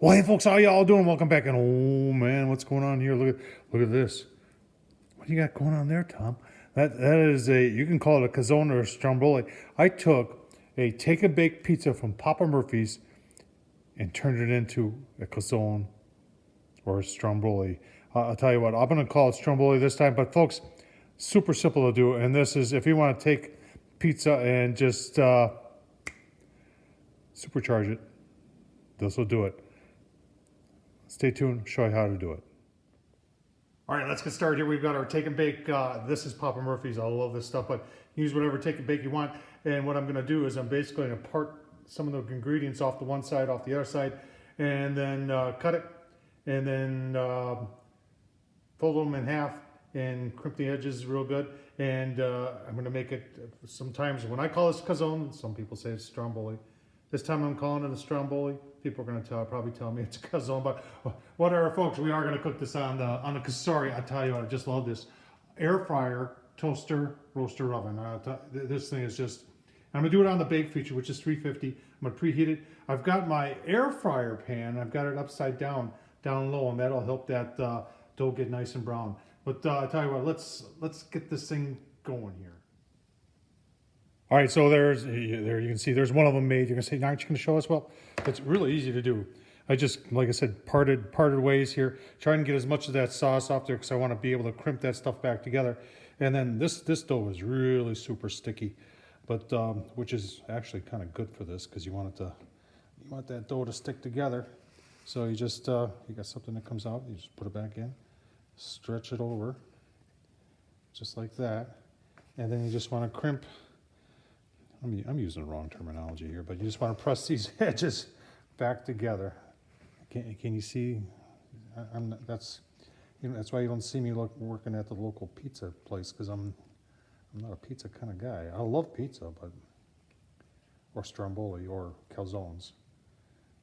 Well, hey folks, how y'all doing? Welcome back. And oh man, what's going on here? Look at this. What do you got going on there, Tom? That is you can call it a calzone or a stromboli. I took a take and bake pizza from Papa Murphy's and turned it into a calzone or a stromboli. I'll tell you what, I'm gonna call it stromboli this time, but folks, super simple to do. And this is if you want to take pizza and just supercharge it, this will do it. Stay tuned, show you how to do it. All right, let's get started here. We've got our take and bake. This is Papa Murphy's. I love this stuff, but use whatever take and bake you want. And what I'm gonna do is I'm basically gonna part some of the ingredients off the one side, off the other side, and then cut it, and then fold them in half and crimp the edges real good. And I'm gonna make it, sometimes when I call this calzone, some people say it's stromboli. This time I'm calling it a stromboli. People are going to probably tell me it's a calzone, but whatever, folks. We are going to cook this on the Cosori. I tell you what, I just love this air fryer, toaster, roaster oven. This thing is just. I'm going to do it on the bake feature, which is 350. I'm going to preheat it. I've got my air fryer pan. I've got it upside down low, and that'll help that dough get nice and brown. But I tell you what, let's get this thing going here. All right, so there you can see there's one of them made. You're gonna say, aren't you gonna show us? Well, it's really easy to do. I just, like I said, parted ways here, trying to get as much of that sauce off there because I want to be able to crimp that stuff back together. And then this dough is really super sticky, but which is actually kind of good for this because you want that dough to stick together. So you just you got something that comes out, you just put it back in, stretch it over, just like that, and then you just want to crimp. I'm using the wrong terminology here, but you just want to press these edges back together. Can you see? That's why you don't see me working at the local pizza place, because I'm not a pizza kind of guy. I love pizza, or stromboli or calzones,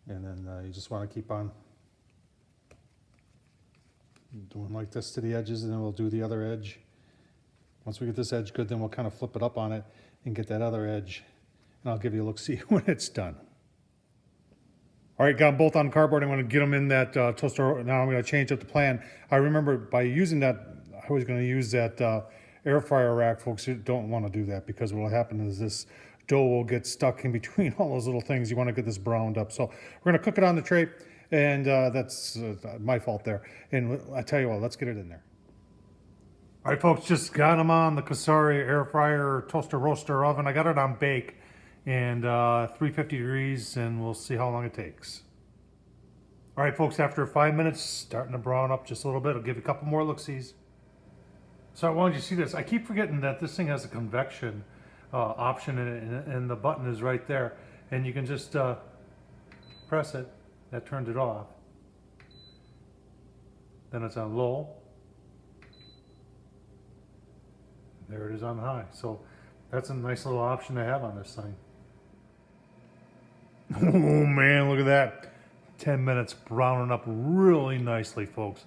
and then you just want to keep on doing like this to the edges, and then we'll do the other edge. Once we get this edge good, then we'll kind of flip it up on it and get that other edge, and I'll give you a look-see when it's done. All right, got them both on cardboard. I'm going to get them in that toaster. Now I'm going to change up the plan. I remember by using that, I was going to use that air fryer rack. Folks, you don't want to do that because what will happen is this dough will get stuck in between all those little things. You want to get this browned up. So we're going to cook it on the tray, and that's my fault there. And I tell you what, let's get it in there. All right, folks, just got them on the Cosori air fryer, toaster, roaster oven. I got it on bake and 350 degrees, and we'll see how long it takes. All right, folks, after 5 minutes, starting to brown up just a little bit. I'll give you a couple more look-sees. So I wanted you to see this. I keep forgetting that this thing has a convection option in it, and the button is right there. And you can just press it. That turned it off. Then it's on low. There it is on high. So that's a nice little option to have on this thing. Oh man, look at that. 10 minutes browning up really nicely, folks.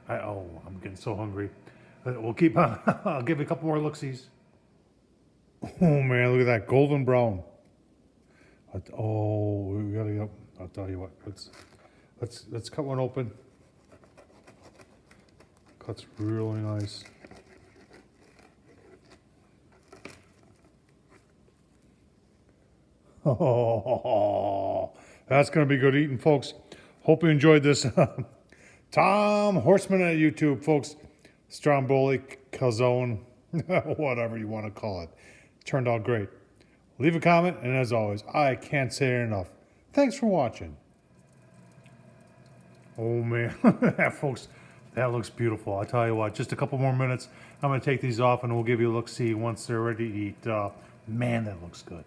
I'm getting so hungry. We'll keep on. I'll give you a couple more look-sees. Oh man, look at that golden brown. We gotta go. I'll tell you what. Let's cut one open. Cuts really nice. Oh, that's going to be good eating, folks. Hope you enjoyed this. Tom Horseman at YouTube, folks. Stromboli, calzone, whatever you want to call it. Turned out great. Leave a comment, and as always, I can't say it enough. Thanks for watching. Oh, man. Folks, that looks beautiful. I tell you what, just a couple more minutes. I'm going to take these off, and we'll give you a look-see once they're ready to eat. Man, that looks good.